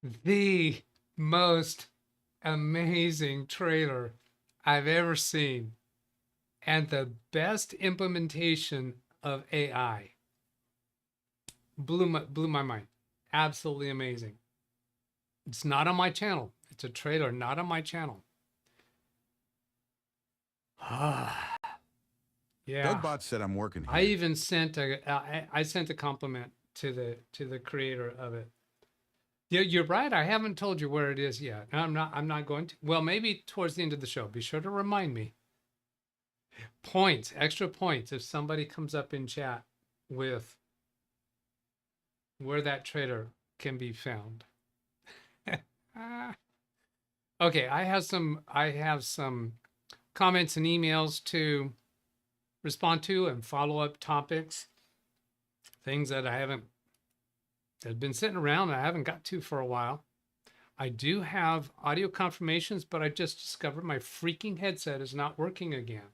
the most amazing trailer I've ever seen and the best implementation of AI. Blew my mind. Absolutely amazing. It's not on my channel. It's a trailer not on my channel. Ah, yeah. DougBot said I'm working here. I even sent I sent a compliment to the creator of it. You're right. I haven't told you where it is yet. I'm not going to. Well, maybe towards the end of the show. Be sure to remind me. Points, extra points if somebody comes up in chat with where that trailer can be found. Okay, I have some comments and emails to respond to and follow up topics, things that that have been sitting around and I haven't got to for a while. I do have audio confirmations, but I just discovered my freaking headset is not working again.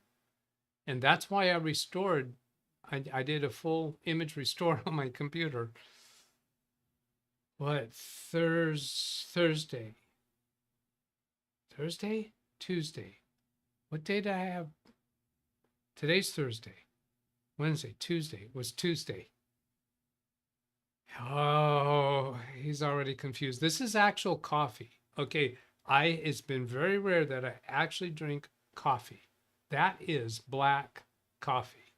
And that's why I restored. I did a full image restore on my computer. What, Thursday? Tuesday. What day did I have? Today's Thursday. Wednesday, Tuesday was Tuesday. Oh, he's already confused. This is actual coffee. Okay, it's been very rare that I actually drink coffee. That is black coffee.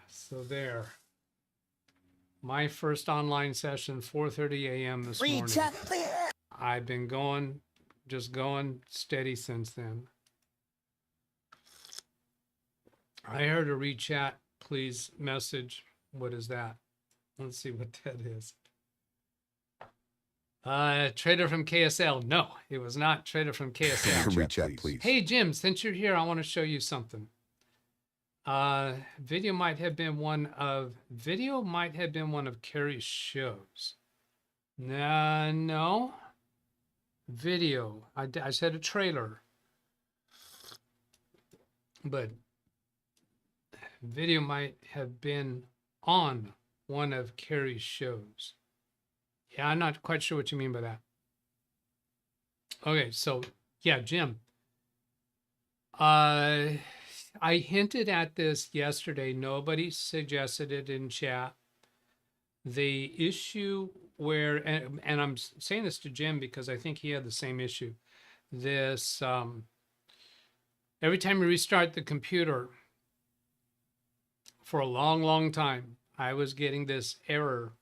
So there. My first online session, 4:30 a.m. this morning. I've been going steady since then. I heard a read chat, please message. What is that? Let's see what that is. Trader from KSL. No, it was not Trader from KSL. Read chat, please. Hey, Jim, since you're here, I want to show you something. Video might have been one of Carrie's shows. No. Video. I said a trailer. But video might have been on one of Carrie's shows. Yeah, I'm not quite sure what you mean by that. Okay, so yeah, Jim. I hinted at this yesterday. Nobody suggested it in chat. The issue where, and I'm saying this to Jim because I think he had the same issue. This, every time you restart the computer, for a long, long time, I was getting this error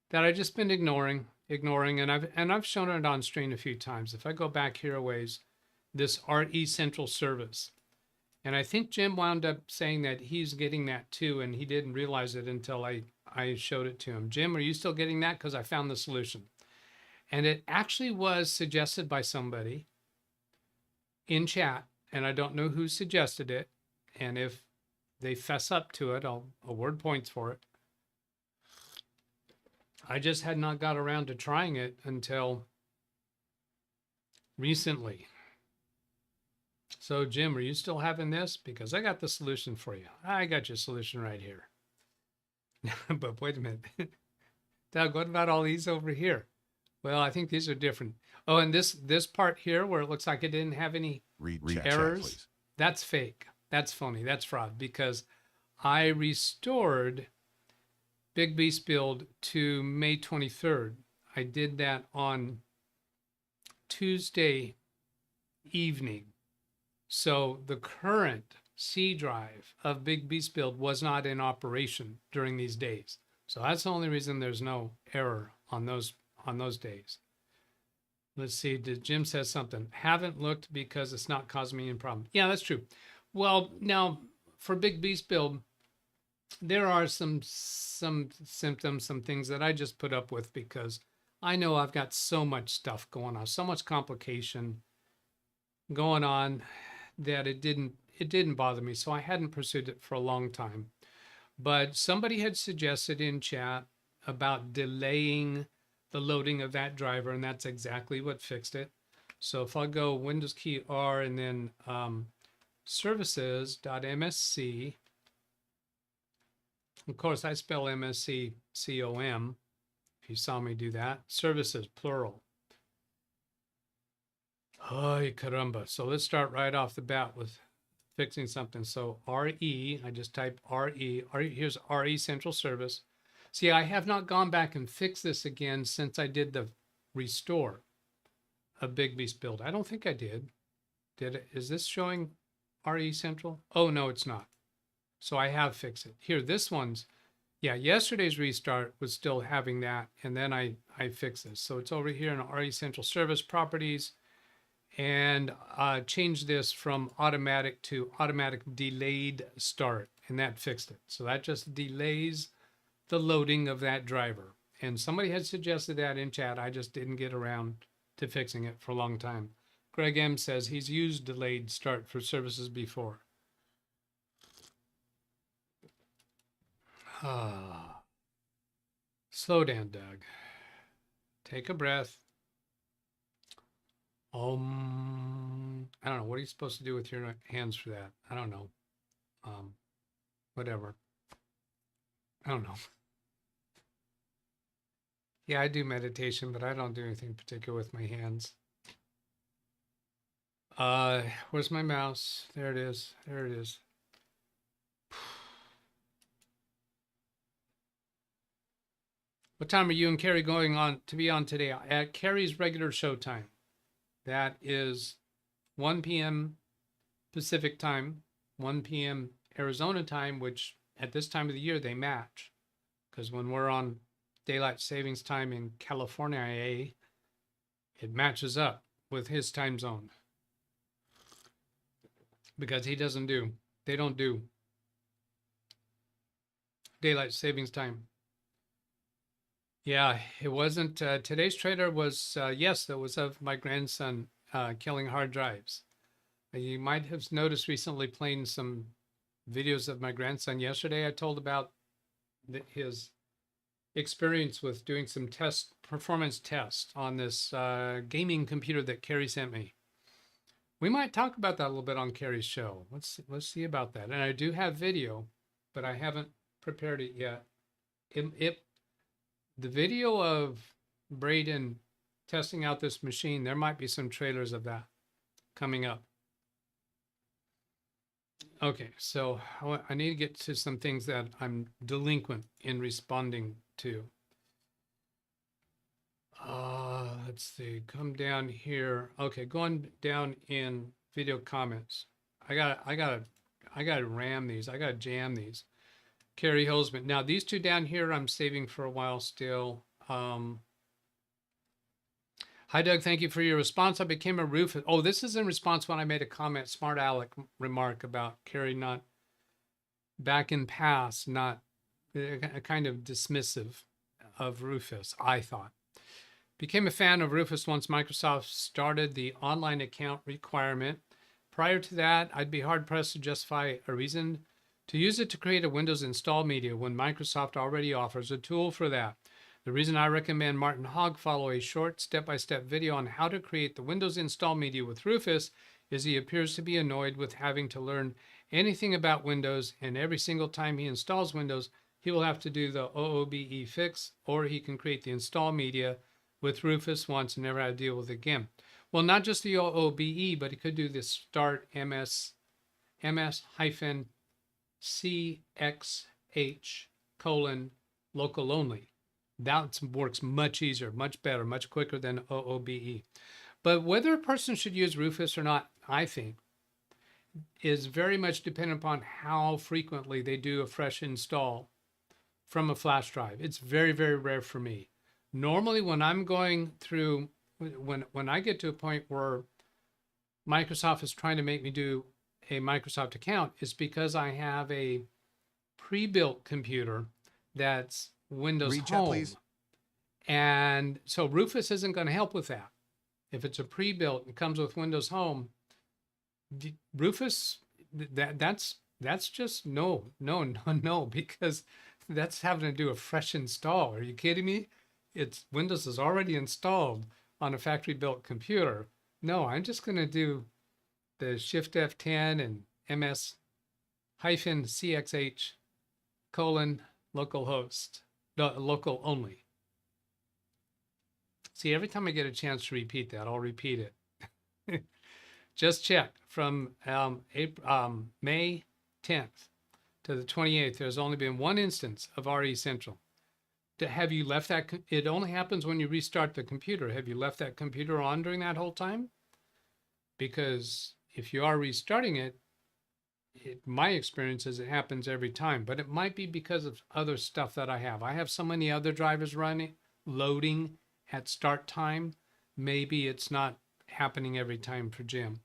that I just been ignoring, and I've shown it on screen a few times. If I go back here a ways, this RE Central Service. And I think Jim wound up saying that he's getting that too, and he didn't realize it until I showed it to him. Jim, are you still getting that? Because I found the solution. And it actually was suggested by somebody in chat, and I don't know who suggested it. And if they fess up to it, I'll award points for it. I just had not got around to trying it until recently. So, Jim, are you still having this? Because I got the solution for you. I got your solution right here. But wait a minute. Doug, what about all these over here? Well, I think these are different. Oh, and this part here where it looks like it didn't have any errors, chat, that's fake. That's phony. That's fraud because I restored Big Beast Build to May 23rd. I did that on Tuesday evening. So the current C drive of Big Beast Build was not in operation during these days. So that's the only reason there's no error on those days. Let's see, Jim says something. Haven't looked because it's not causing me any problem. Yeah, that's true. Well, now for Big Beast Build, there are some symptoms, some things that I just put up with because I know I've got so much stuff going on, so much complication going on that it didn't bother me. So I hadn't pursued it for a long time. But somebody had suggested in chat about delaying the loading of that driver, and that's exactly what fixed it. So if I go Windows key R and then services.msc, of course I spell MSC COM, if you saw me do that. Services, plural. Ay, caramba. So let's start right off the bat with fixing something. So RE, I just type RE, here's RE Central Service. See, I have not gone back and fixed this again since I did the restore of Big Beast Build. I don't think I did. Did it? Is this showing RE Central? Oh, no, it's not. So I have fixed it. Here, this one's, yeah, yesterday's restart was still having that, and then I fixed this. So it's over here in RE Central Service Properties, and changed this from automatic to automatic delayed start, and that fixed it. So that just delays the loading of that driver. And somebody had suggested that in chat. I just didn't get around to fixing it for a long time. Greg M says he's used delayed start for services before. Slow down, Doug. Take a breath. I don't know. What are you supposed to do with your hands for that? I don't know. Whatever. I don't know. Yeah, I do meditation, but I don't do anything particular with my hands. Where's my mouse? There it is. There it is. What time are you and Carrie going on to be on today? At Carrie's regular show time. That is 1 p.m. Pacific time, 1 p.m. Arizona time, which at this time of the year they match. Because when we're on daylight savings time in California, it matches up with his time zone. Because they don't do daylight savings time. Yeah, it wasn't, today's trailer was, yes, that was of my grandson killing hard drives. You might have noticed recently playing some videos of my grandson. Yesterday I told about his experience with doing some performance tests on this gaming computer that Carrie sent me. We might talk about that a little bit on Carrie's show. Let's see about that. And I do have video, but I haven't prepared it yet. The video of Braden testing out this machine, there might be some trailers of that coming up. Okay, so I need to get to some things that I'm delinquent in responding to. Let's see, come down here. Okay, going down in video comments. I gotta ram these. I gotta jam these. Carrie Holzman. Now these two down here I'm saving for a while still. Hi Doug, thank you for your response. I became a roof. Oh, this is in response when I made a comment, smart aleck remark about Carrie not back in past, not a kind of dismissive of Rufus, I thought. Became a fan of Rufus once Microsoft started the online account requirement. Prior to that, I'd be hard pressed to justify a reason to use it to create a Windows install media when Microsoft already offers a tool for that. The reason I recommend Martin Hogg follow a short step-by-step video on how to create the Windows install media with Rufus is he appears to be annoyed with having to learn anything about Windows, and every single time he installs Windows, he will have to do the OOBE fix, or he can create the install media with Rufus once and never have to deal with it again. Well, not just the OOBE, but he could do this start ms-cxh: local only. That works much easier, much better, much quicker than OOBE. But whether a person should use Rufus or not, I think, is very much dependent upon how frequently they do a fresh install from a flash drive. It's very, very rare for me. Normally when I'm going through, when I get to a point where Microsoft is trying to make me do a Microsoft account, it's because I have a pre-built computer that's Windows Home. Please. And so Rufus isn't going to help with that. If it's a pre-built and comes with Windows Home, Rufus, that's just no, because that's having to do a fresh install. Are you kidding me? It's Windows is already installed on a factory-built computer. No, I'm just going to do the Shift F10 and ms-cxh: localhost, local only. See, every time I get a chance to repeat that, I'll repeat it. Just check from May 10th to the 28th. There's only been one instance of RE Central. Have you left that? It only happens when you restart the computer. Have you left that computer on during that whole time? Because if you are restarting it, my experience is it happens every time, but it might be because of other stuff that I have. I have so many other drivers loading at start time. Maybe it's not happening every time for Jim.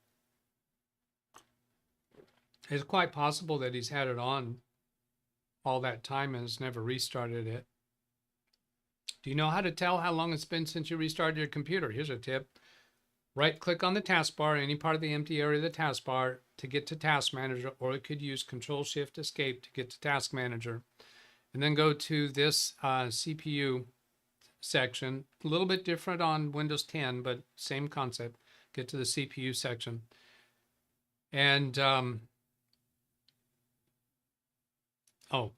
It's quite possible that he's had it on all that time and has never restarted it. Do you know how to tell how long it's been since you restarted your computer? Here's a tip. Right-click on the taskbar, any part of the empty area of the taskbar to get to Task Manager, or you could use Control-Shift-Escape to get to Task Manager. And then go to this CPU section. A little bit different on Windows 10, but same concept. Get to the CPU section. And, oh,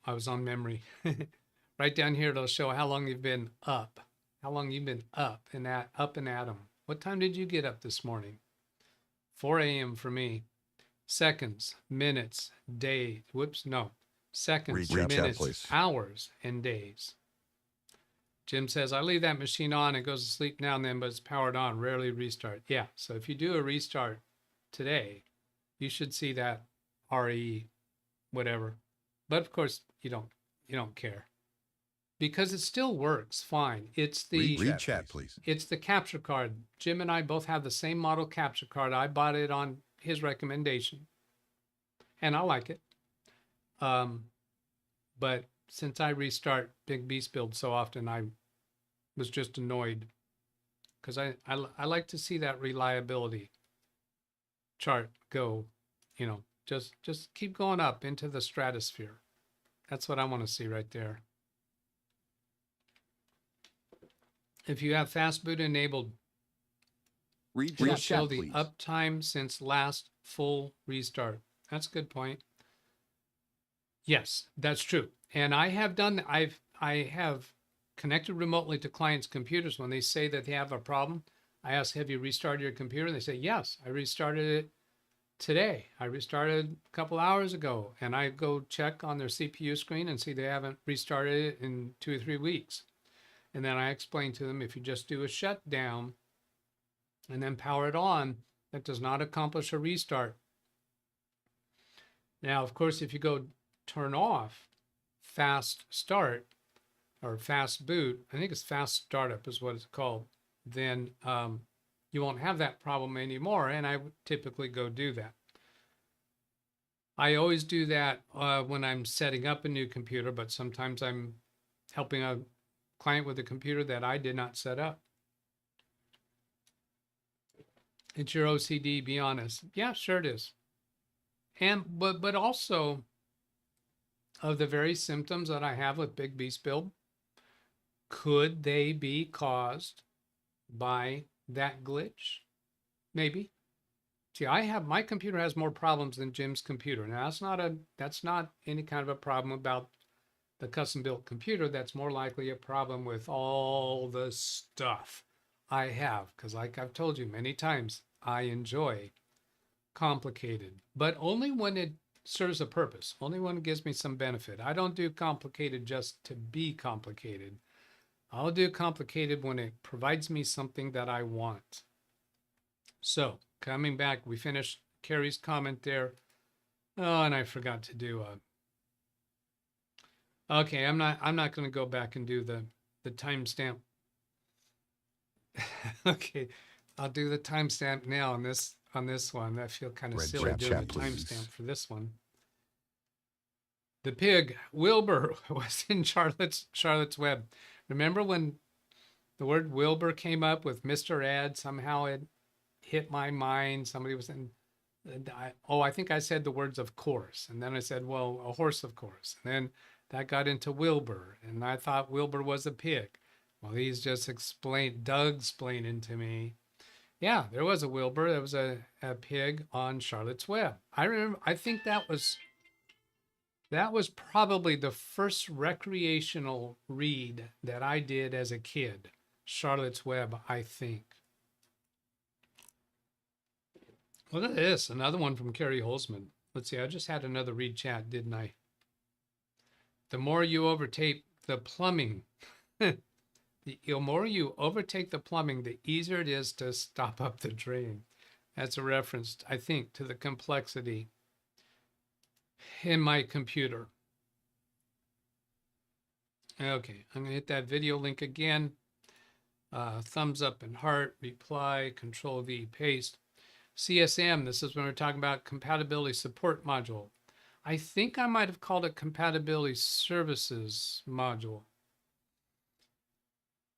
I was on memory. Right down here, it'll show how long you've been up. How long you've been up and at them. What time did you get up this morning? 4 a.m. for me. Seconds, minutes, days. Whoops, no. Seconds, minutes, hours, and days. Jim says, I leave that machine on. It goes to sleep now and then, but it's powered on. Rarely restart. Yeah, so if you do a restart today, you should see that RE, whatever. But of course, you don't care. Because it still works fine. It's the read chat, please. It's the capture card. Jim and I both have the same model capture card. I bought it on his recommendation, and I like it. But since I restart Big Beast Build so often, I was just annoyed because I like to see that reliability chart go. Just keep going up into the stratosphere. That's what I want to see right there. If you have fast boot enabled, it'll show the uptime since last full restart. That's a good point. Yes, that's true. And I have done, I have connected remotely to clients' computers. When they say that they have a problem, I ask, have you restarted your computer? And they say, yes, I restarted it today. I restarted a couple hours ago. And I go check on their CPU screen and see they haven't restarted it in 2 or 3 weeks. And then I explain to them, if you just do a shutdown and then power it on, that does not accomplish a restart. Now, of course, if you go turn off fast start or fast boot, I think it's fast startup is what it's called, then you won't have that problem anymore. And I would typically go do that. I always do that when I'm setting up a new computer, but sometimes I'm helping a client with a computer that I did not set up. It's your OCD, be honest. Yeah, sure it is. And but also of the very symptoms that I have with Big Beast Build, could they be caused by that glitch? Maybe. See, my computer has more problems than Jim's computer. Now that's not any kind of a problem about the custom built computer. That's more likely a problem with all the stuff I have, because like I've told you many times, I enjoy complicated, but only when it serves a purpose, only when it gives me some benefit. I don't do complicated just to be complicated. I'll do complicated when it provides me something that I want. So coming back, we finished Carrie's comment there. Oh, and I forgot to do okay, I'm not going to go back and do the timestamp. Okay, I'll do the timestamp now on this one. I feel kind of silly doing the timestamp for this one. The pig Wilbur was in Charlotte's Web. Remember when the word Wilbur came up with Mr. Ed? Somehow it hit my mind. Somebody was in. I think I said the words of course, and then I said, well, a horse, of course, and then that got into Wilbur, and I thought Wilbur was a pig. Well, he's just Doug explaining to me. Yeah, there was a Wilbur. There was a pig on Charlotte's Web. I remember, I think that was probably the first recreational read that I did as a kid, Charlotte's Web, I think. Look at this, another one from Carrie Holzman. Let's see, I just had another read chat, didn't I? The more you overtake the plumbing, the more you overtake the plumbing, the easier it is to stop up the drain. That's a reference, I think, to the complexity in my computer. Okay, I'm gonna hit that video link again. Thumbs up and heart, reply, Control V, paste. CSM, this is when we're talking about compatibility support module. I think I might have called it compatibility services module.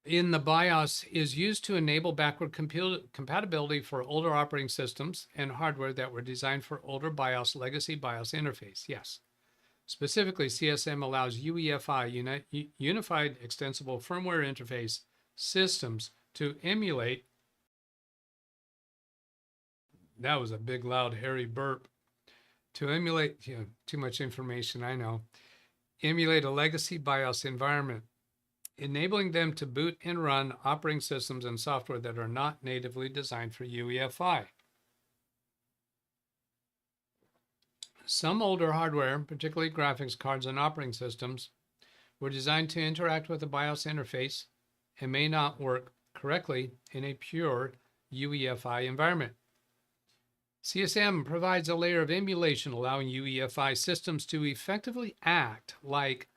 In the BIOS is used to enable backward compatibility for older operating systems and hardware that were designed for older BIOS, legacy BIOS interface. Yes. Specifically, CSM allows UEFI, Unified Extensible Firmware Interface systems to emulate. That was a big, loud, hairy burp. To emulate, too much information, I know. Emulate a legacy BIOS environment, enabling them to boot and run operating systems and software that are not natively designed for UEFI. Some older hardware, particularly graphics cards and operating systems, were designed to interact with the BIOS interface and may not work correctly in a pure UEFI environment. CSM provides a layer of emulation, allowing UEFI systems to effectively act like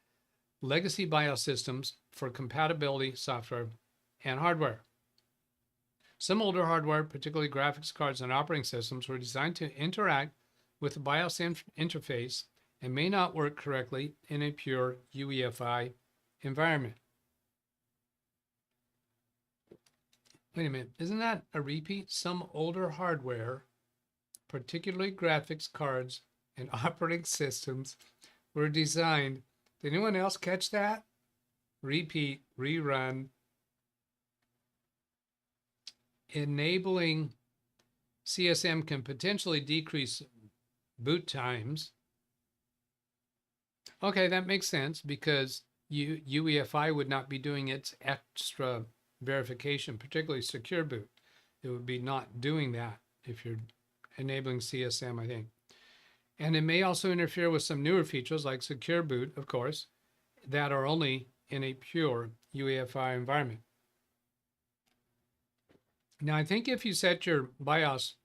legacy BIOS systems for compatibility software and hardware. Some older hardware, particularly graphics cards and operating systems, were designed to interact with the BIOS interface and may not work correctly in a pure UEFI environment. Wait a minute, isn't that a repeat? Some older hardware, particularly graphics cards and operating systems, were designed. Did anyone else catch that? Repeat, rerun. Enabling CSM can potentially decrease boot times. Okay, that makes sense because UEFI would not be doing its extra verification, particularly secure boot. It would be not doing that if you're enabling CSM, I think. And it may also interfere with some newer features like secure boot, of course, that are only in a pure UEFI environment. Now, I think if you set your BIOS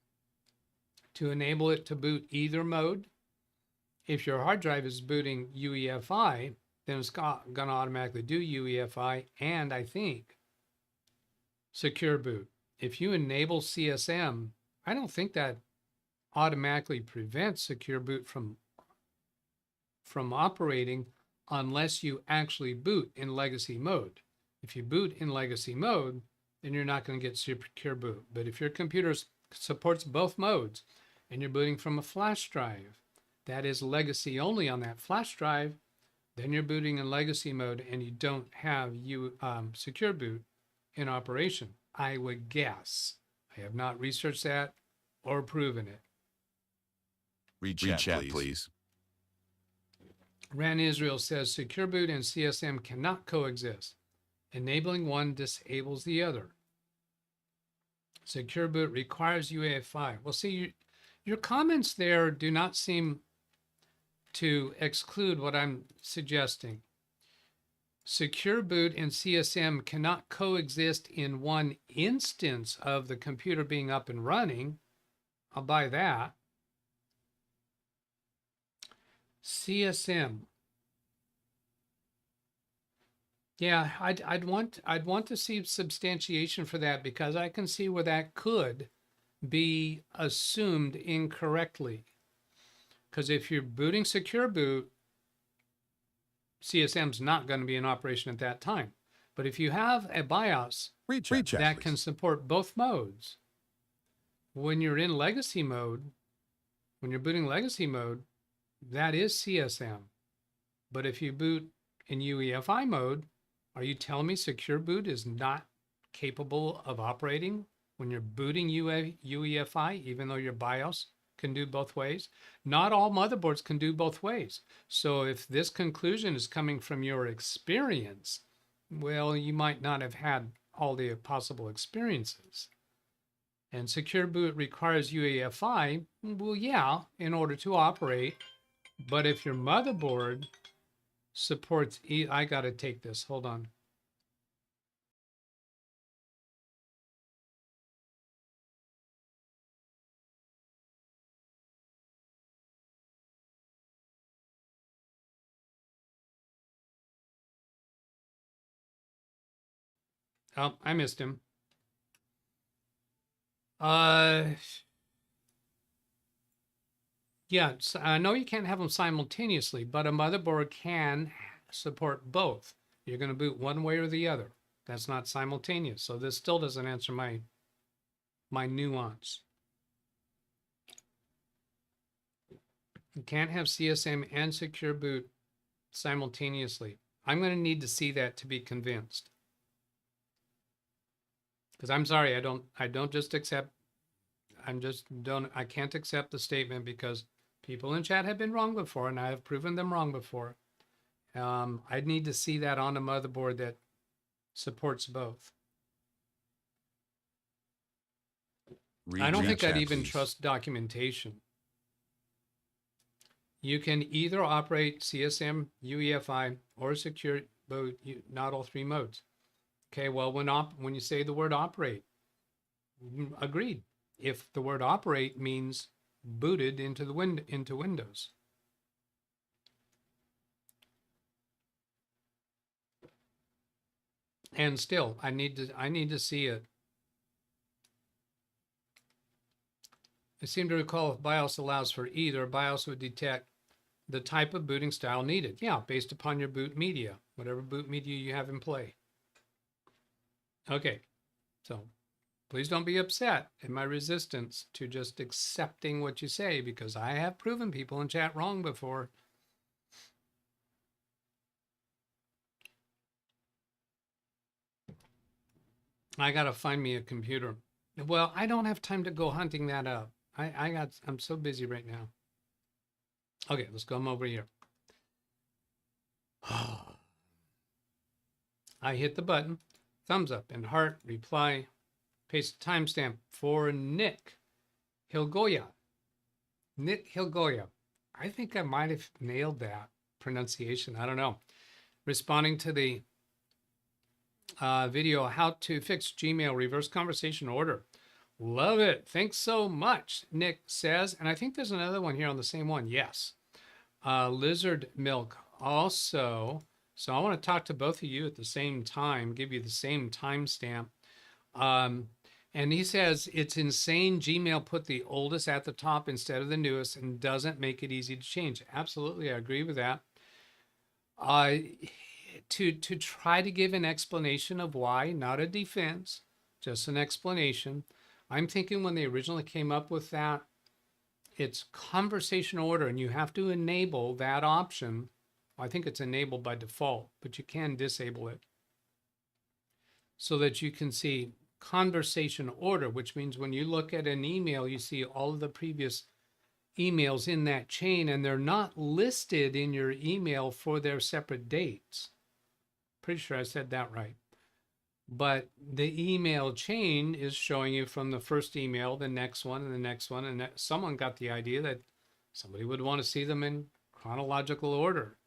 to enable it to boot either mode, if your hard drive is booting UEFI, then it's going to automatically do UEFI and I think secure boot. If you enable CSM, I don't think that automatically prevents secure boot from operating unless you actually boot in legacy mode. If you boot in legacy mode, then you're not going to get secure boot. But if your computer supports both modes and you're booting from a flash drive that is legacy only on that flash drive, then you're booting in legacy mode and you don't have secure boot in operation. I would guess. I have not researched that or proven it. Read chat, please. Ran Israel says secure boot and CSM cannot coexist. Enabling one disables the other. Secure boot requires UEFI. Well, see, your comments there do not seem to exclude what I'm suggesting. Secure boot and CSM cannot coexist in one instance of the computer being up and running. I'll buy that. CSM. Yeah, I'd want to see substantiation for that because I can see where that could be assumed incorrectly. Because if you're booting secure boot, CSM's not going to be in operation at that time. But if you have a BIOS that can support both modes, when you're in legacy mode, when you're booting legacy mode, that is CSM. But if you boot in UEFI mode, are you telling me secure boot is not capable of operating when you're booting UEFI, even though your BIOS can do both ways? Not all motherboards can do both ways. So if this conclusion is coming from your experience, well, you might not have had all the possible experiences. And secure boot requires UEFI. Well, yeah, in order to operate. But if your motherboard supports I got to take this. Hold on. Oh, I missed him. Yeah, so I know you can't have them simultaneously, but a motherboard can support both. You're going to boot one way or the other. That's not simultaneous. So this still doesn't answer my nuance. You can't have CSM and secure boot simultaneously. I'm going to need to see that to be convinced. Because I'm sorry, I don't just accept, I can't accept the statement because people in chat have been wrong before and I have proven them wrong before. I'd need to see that on a motherboard that supports both. I don't think I'd even trust documentation. You can either operate CSM, UEFI, or secure boot, not all three modes. Okay, well, when you say the word operate, agreed. If the word operate means booted into the into Windows. And still, I need to see it. I seem to recall if BIOS allows for either, BIOS would detect the type of booting style needed. Yeah, based upon your boot media, whatever boot media you have in play. Okay, so please don't be upset at my resistance to just accepting what you say, because I have proven people in chat wrong before. I gotta find me a computer. Well, I don't have time to go hunting that up. I'm so busy right now. Okay, let's come over here. I hit the button, thumbs up and heart, reply, paste timestamp for Nick Hilgoya. Nick Hilgoya. I think I might have nailed that pronunciation. I don't know. Responding to the video, how to fix Gmail reverse conversation order. Love it. Thanks so much, Nick says. And I think there's another one here on the same one. Yes. Lizard Milk also. So I want to talk to both of you at the same time, give you the same timestamp. And he says, it's insane Gmail put the oldest at the top instead of the newest and doesn't make it easy to change. Absolutely, I agree with that. To try to give an explanation of why, not a defense, just an explanation. I'm thinking when they originally came up with that, it's conversation order, and you have to enable that option. I think it's enabled by default, but you can disable it so that you can see conversation order, which means when you look at an email, you see all of the previous emails in that chain, and they're not listed in your email for their separate dates. Pretty sure I said that right. But the email chain is showing you from the first email, the next one, and the next one. And someone got the idea that somebody would want to see them in chronological order,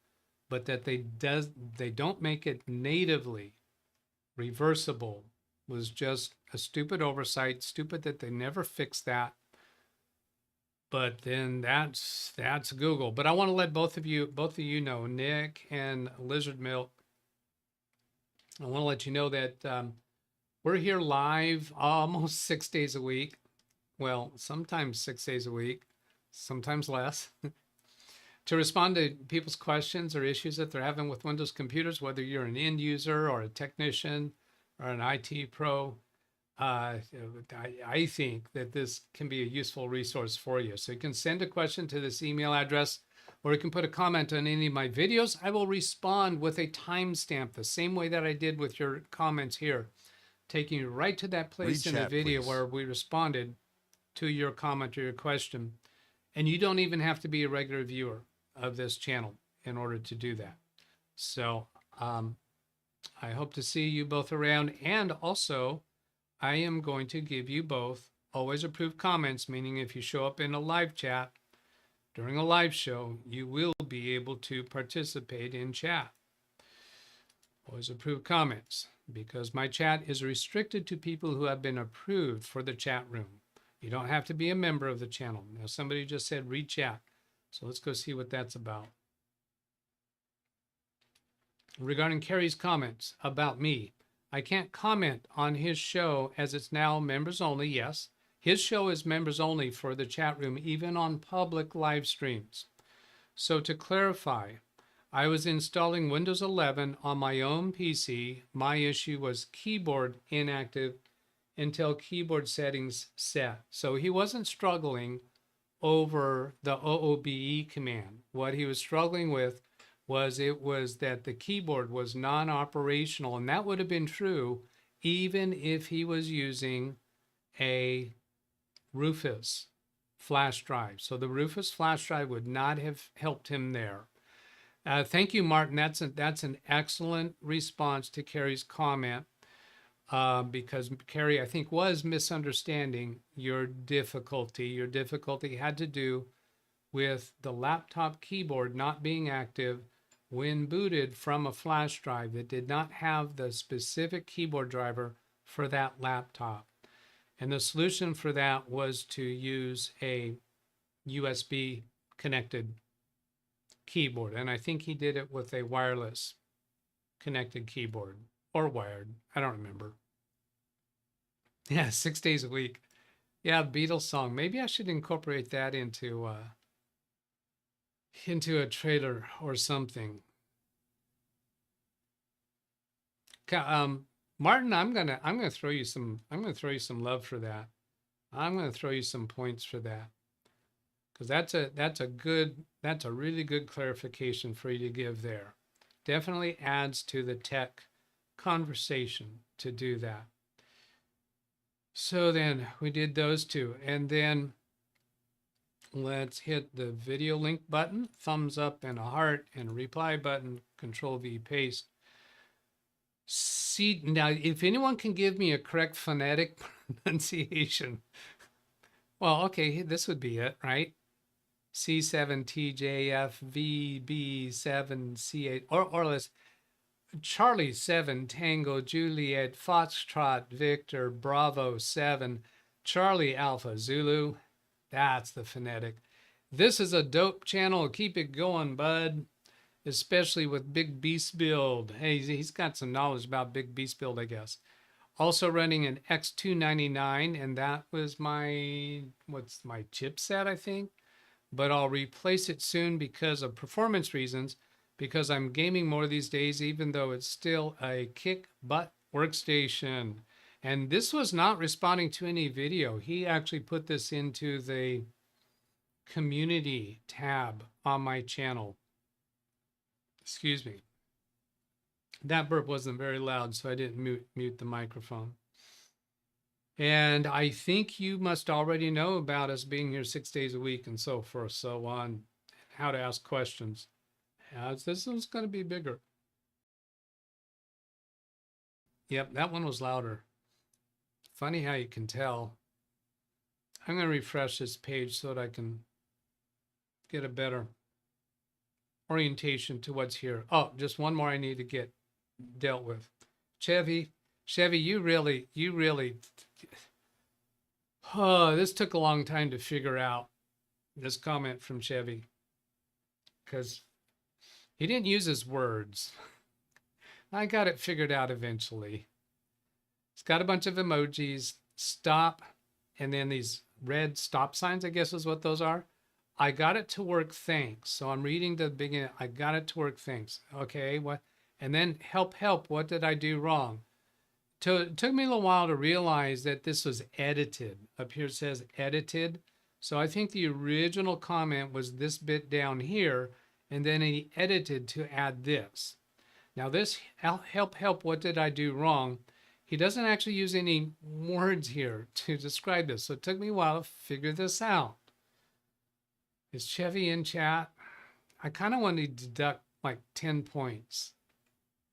but that they don't make it natively reversible was just a stupid oversight. Stupid that they never fixed that. But then that's Google. But I want to let both of you know, Nick and Lizard Milk, I want to let you know that we're here live almost 6 days a week. Well, sometimes 6 days a week, sometimes less, to respond to people's questions or issues that they're having with Windows computers, whether you're an end user or a technician or an IT pro. I think that this can be a useful resource for you. So you can send a question to this email address, or you can put a comment on any of my videos. I will respond with a timestamp, the same way that I did with your comments here, taking you right to that place in the video where we responded to your comment or your question. And you don't even have to be a regular viewer of this channel in order to do that. So I hope to see you both around. And also, I am going to give you both always approved comments, meaning if you show up in a live chat during a live show, you will be able to participate in chat. Always approved comments, because my chat is restricted to people who have been approved for the chat room. You don't have to be a member of the channel. Now, somebody just said read chat. So let's go see what that's about. Regarding Carrie's comments about me, I can't comment on his show as it's now members only. Yes, his show is members only for the chat room, even on public live streams. So to clarify, I was installing Windows 11 on my own PC. My issue was keyboard inactive until keyboard settings set. So he wasn't struggling over the OOBE command. What he was struggling with was that the keyboard was non-operational, and that would have been true even if he was using a Rufus flash drive. So the Rufus flash drive would not have helped him there. Thank you, Martin. That's an excellent response to Carrie's comment, because Carrie, I think, was misunderstanding your difficulty. Your difficulty had to do with the laptop keyboard not being active when booted from a flash drive that did not have the specific keyboard driver for that laptop. And the solution for that was to use a USB connected keyboard. And I think he did it with a wireless connected keyboard, or wired. I don't remember. Yeah, 6 days a week. Yeah, Beatles song. Maybe I should incorporate that into a trailer or something. Martin, I'm gonna throw you some love for that. I'm gonna throw you some points for that, because that's a really good clarification for you to give there. Definitely adds to the tech conversation to do that. So then we did those two, and then let's hit the video link button, thumbs up and a heart, and a reply button, Control V paste. See, now if anyone can give me a correct phonetic pronunciation, well, okay, this would be it, right? C7TJFVB7C8, or let's Charlie 7 Tango Juliet Foxtrot Victor Bravo 7 Charlie Alpha Zulu. That's the phonetic. This is a dope channel. Keep it going, bud. Especially with Big Beast Build. Hey, he's got some knowledge about Big Beast Build, I guess. Also running an X299, and that was my chipset, I think. But I'll replace it soon because of performance reasons, because I'm gaming more these days, even though it's still a kick butt workstation. And this was not responding to any video. He actually put this into the community tab on my channel. Excuse me. That burp wasn't very loud, so I didn't mute the microphone. And I think you must already know about us being here 6 days a week and so forth, so on, how to ask questions. As this one's going to be bigger. Yep, that one was louder. Funny how you can tell. I'm going to refresh this page so that I can get a better orientation to what's here. Oh, just one more I need to get dealt with. Chevy, you really, oh, this took a long time to figure out, this comment from Chevy, because he didn't use his words. I got it figured out eventually. It's got a bunch of emojis, stop, and then these red stop signs, I guess is what those are. I got it to work, thanks. So I'm reading the beginning. I got it to work, thanks. Okay, what? And then help, what did I do wrong? It took me a little while to realize that this was edited. Up here it says edited. So I think the original comment was this bit down here, and then he edited to add this. Now this help, what did I do wrong? He doesn't actually use any words here to describe this. So it took me a while to figure this out. Is Chevy in chat? I kind of want to deduct like 10 points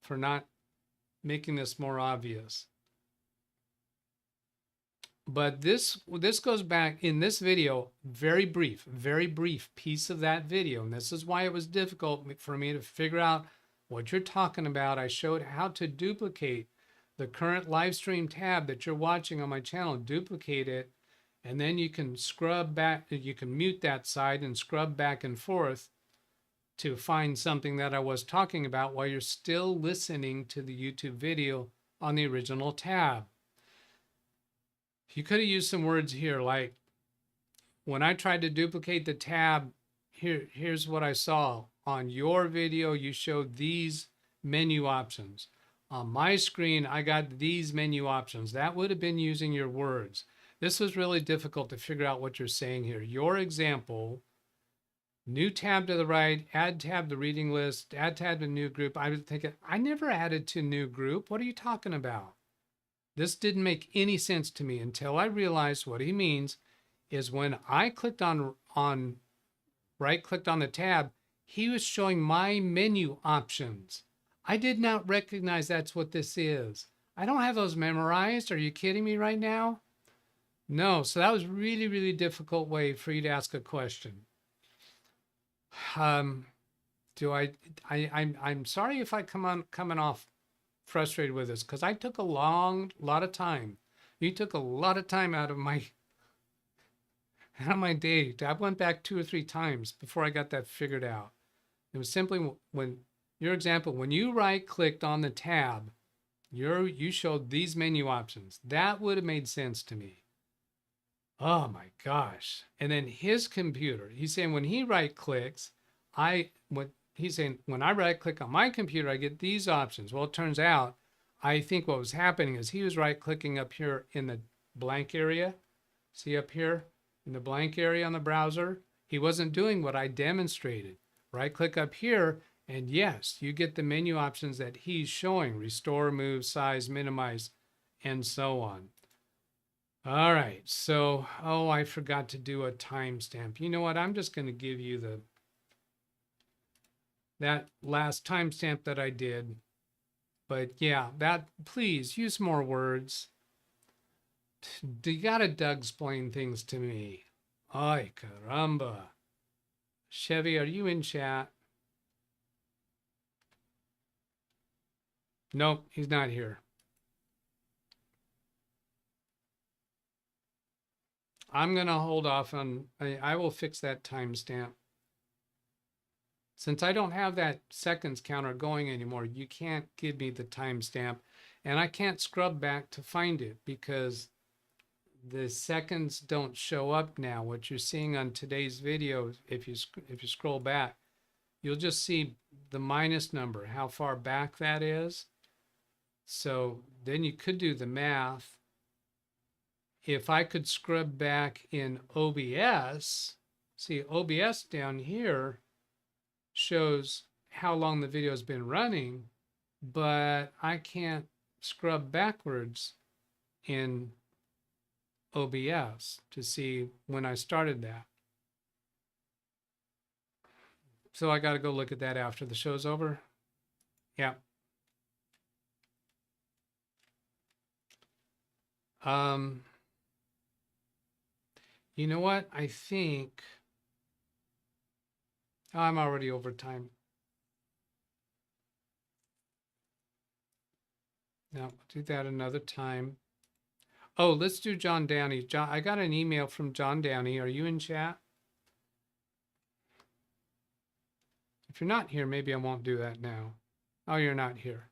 for not making this more obvious. But this goes back in this video, very brief piece of that video. And this is why it was difficult for me to figure out what you're talking about. I showed how to duplicate the current live stream tab that you're watching on my channel, duplicate it, and then you can scrub back, you can mute that side and scrub back and forth to find something that I was talking about while you're still listening to the YouTube video on the original tab. You could have used some words here, like when I tried to duplicate the tab, here's what I saw. On your video, you showed these menu options. On my screen, I got these menu options. That would have been using your words. This was really difficult to figure out what you're saying here. Your example, new tab to the right, add tab to reading list, add tab to new group. I was thinking, I never added to new group. What are you talking about? This didn't make any sense to me until I realized what he means is when I clicked on right-clicked on the tab, he was showing my menu options. I did not recognize that's what this is. I don't have those memorized. Are you kidding me right now? No, so that was really, really difficult way for you to ask a question. I'm sorry if I coming off frustrated with this, because I took a lot of time. You took a lot of time out of my day. I went back 2 or 3 times before I got that figured out. It was simply when your example, when you right-clicked on the tab, you showed these menu options. That would have made sense to me. Oh my gosh. And then his computer, he's saying when he right-clicks, he's saying when I right-click on my computer, I get these options. Well, it turns out, I think what was happening is he was right-clicking up here in the blank area. See up here in the blank area on the browser? He wasn't doing what I demonstrated. Right-click up here, and yes, you get the menu options that he's showing: restore, move, size, minimize, and so on. All right, so, oh, I forgot to do a timestamp. You know what? I'm just going to give you that last timestamp that I did. But yeah, please use more words. You gotta Doug-splain things to me. Ay, caramba. Chevy, are you in chat? Nope, he's not here. I'm gonna hold off on, I will fix that timestamp. Since I don't have that seconds counter going anymore, you can't give me the timestamp, and I can't scrub back to find it because the seconds don't show up now. What you're seeing on today's video, if you scroll back, you'll just see the minus number, how far back that is. So then you could do the math. If I could scrub back in OBS, see OBS down here shows how long the video has been running, but I can't scrub backwards in OBS to see when I started that. So I got to go look at that after the show's over. Yeah. You know what? I think I'm already over time. Now, we'll do that another time. Oh, let's do John Downey. John, I got an email from John Downey. Are you in chat? If you're not here, maybe I won't do that now. Oh, you're not here.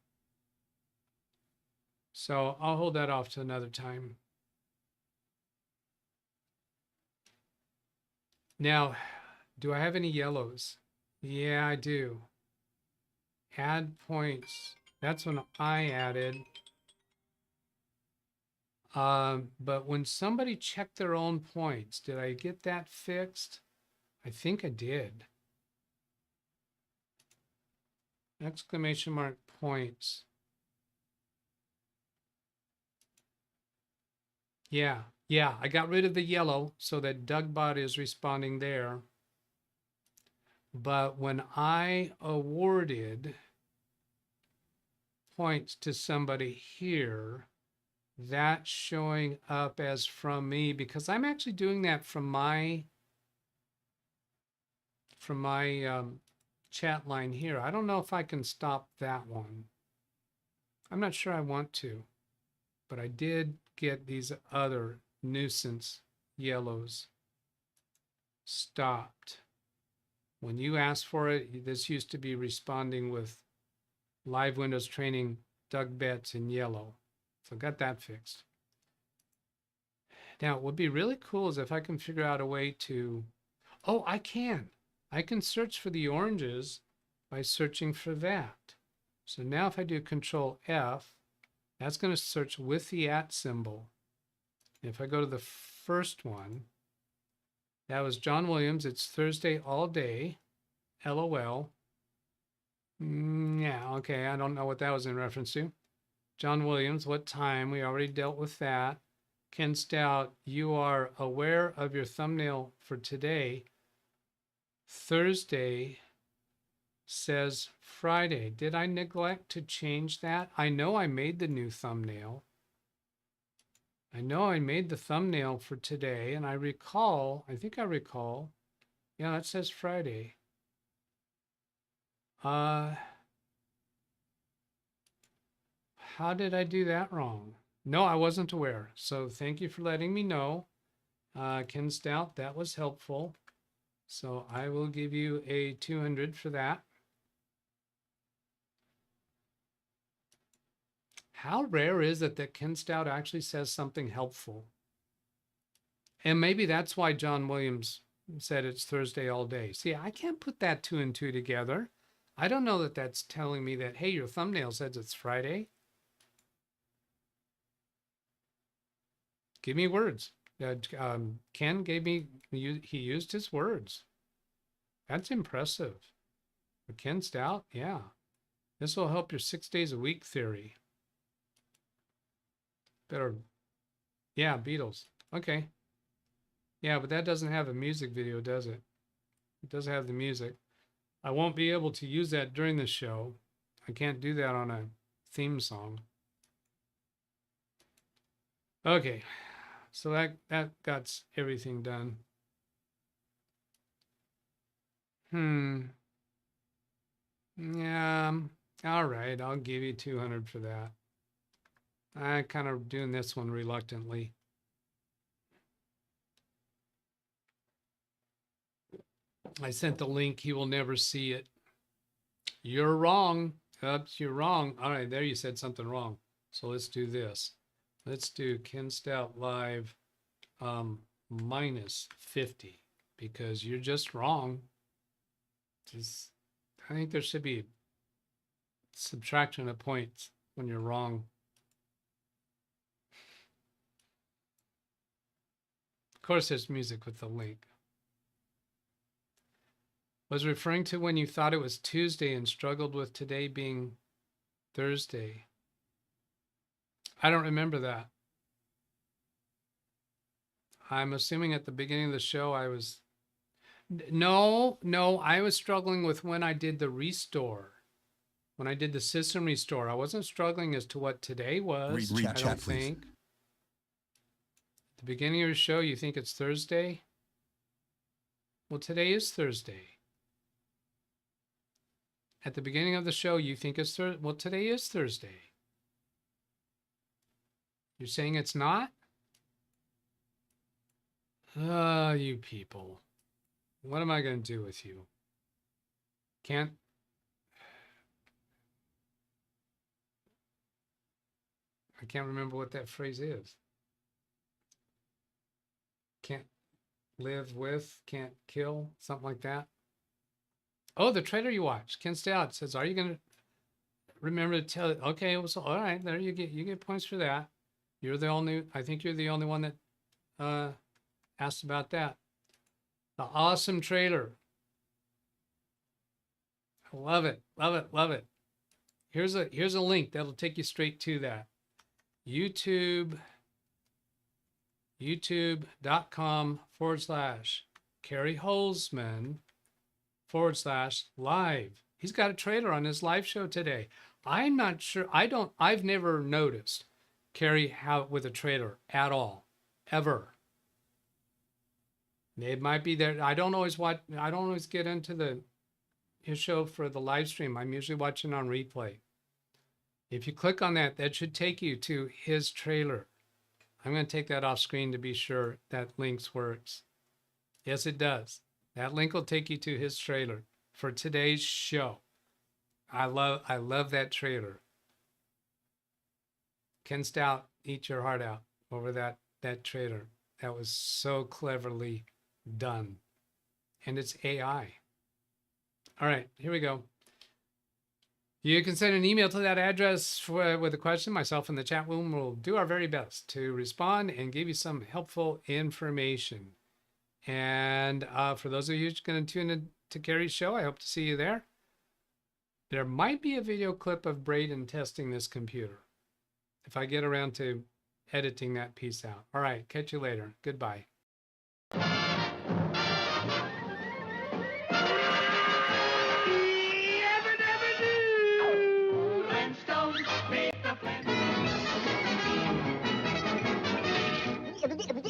So I'll hold that off to another time. Now, do I have any yellows? Yeah, I do. Add points. That's when I added. But when somebody checked their own points, did I get that fixed? I think I did. Exclamation mark points. Yeah, I got rid of the yellow so that DougBot is responding there. But when I awarded points to somebody here, that's showing up as from me because I'm actually doing that from my chat line here. I don't know if I can stop that one. I'm not sure I want to, but I did get these other nuisance yellows stopped. When you asked for it, this used to be responding with Live Windows Training DougBetts in yellow. So got that fixed. Now, what would be really cool is if I can figure out a way to, oh, I can search for the oranges by searching for that. So now if I do Control F, that's going to search with the @ symbol. If I go to the first one, that was John Williams. It's Thursday all day. LOL. Yeah, okay. I don't know what that was in reference to. John Williams, what time? We already dealt with that. Ken Stout, you are aware of your thumbnail for today. Thursday says Friday. Did I neglect to change that? I know I made the new thumbnail. I know I made the thumbnail for today, and I think I recall, yeah, that says Friday. How did I do that wrong? No, I wasn't aware. So thank you for letting me know. Ken Stout, that was helpful. So I will give you a 200 for that. How rare is it that Ken Stout actually says something helpful? And maybe that's why John Williams said it's Thursday all day. See, I can't put that 2 and 2 together. I don't know that that's telling me that, hey, your thumbnail says it's Friday. Give me words. Ken gave me, he used his words. That's impressive. For Ken Stout, yeah. This will help your 6 days a week theory. Better, yeah, Beatles. Okay. Yeah, but that doesn't have a music video, does it? It doesn't have the music. I won't be able to use that during the show. I can't do that on a theme song. Okay, so that got everything done. Yeah, all right, I'll give you 200 for that. I'm kind of doing this one reluctantly. I sent the link. He will never see it. You're wrong. Oops, you're wrong. All right, there you said something wrong. So let's do this. Let's do Ken Stout Live minus 50 because you're just wrong. I think there should be subtraction of points when you're wrong. Of course, there's music with the link. Was referring to when you thought it was Tuesday and struggled with today being Thursday. I don't remember that. I'm assuming at the beginning of the show I was... No, I was struggling with when I did the restore. When I did the system restore, I wasn't struggling as to what today was, I don't think. At the beginning of your show, you think it's Thursday? Well, today is Thursday. At the beginning of the show, you think it's Thursday. Well, today is Thursday. You're saying it's not? You people. What am I going to do with you? I can't remember what that phrase is. Can't live with, can't kill, something like that. Oh, the trailer you watched, Ken Stout says, are you going to remember to tell it? Okay, well, so, all right, there you get points for that. You're the only, I think you're the only one that asked about that. The awesome trailer. I love it, love it, love it. Here's a link that'll take you straight to that. youtube.com/Kerry Holzman /live. He's got a trailer on his live show today. I'm not sure. I've never noticed Carrie how with a trailer at all, ever. It might be there. I don't always get into his show for the live stream. I'm usually watching on replay. If you click on that, that should take you to his trailer. I'm going to take that off screen to be sure that links works. Yes, it does. That link will take you to his trailer for today's show. I love that trailer. Ken Stout, eat your heart out over that trailer. That was so cleverly done. And it's AI. All right, here we go. You can send an email to that address with a question. Myself in the chat room will do our very best to respond and give you some helpful information. And for those of you who's going to tune in to Carrie's show, I hope to see you there. There might be a video clip of Braden testing this computer if I get around to editing that piece out. All right, catch you later. Goodbye.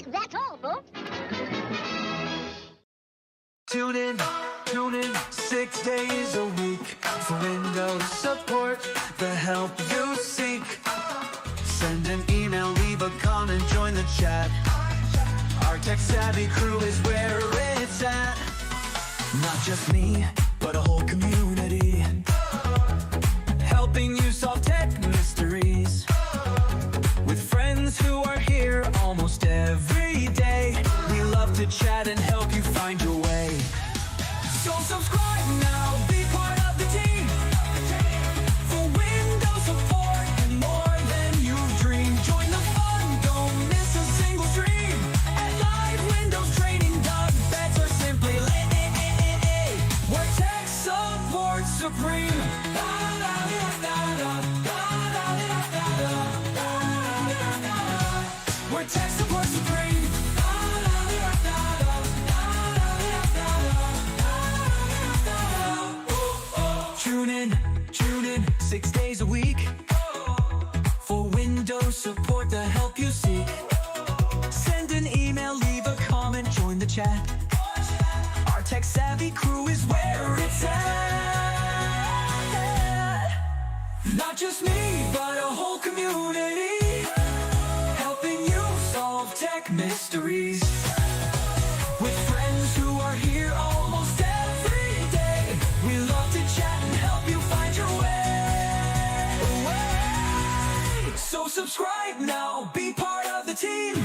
That's all, folks. Tune in 6 days a week for Windows support, the help you seek. Send an email, leave a comment, join the chat. Our tech-savvy crew is where it's at. Not just me, but a whole community, helping you solve tech mysteries. With friends who are here almost every day, we love to chat and help you find your way. So subscribe now, be part of the team. For Windows support and more than you dream. Join the fun, don't miss a single stream. At LiveWindowsTraining-DougBetts or simply where tech support supreme. Where tech support supreme. Tune in 6 days a week for Windows support, the help you seek. Send an email, leave a comment, join the chat. Our tech-savvy crew is where it's at. Not just me, but a whole community, helping you solve tech mysteries. With friends who are here almost every day, we love to chat and help you find your way. So subscribe now, be part of the team.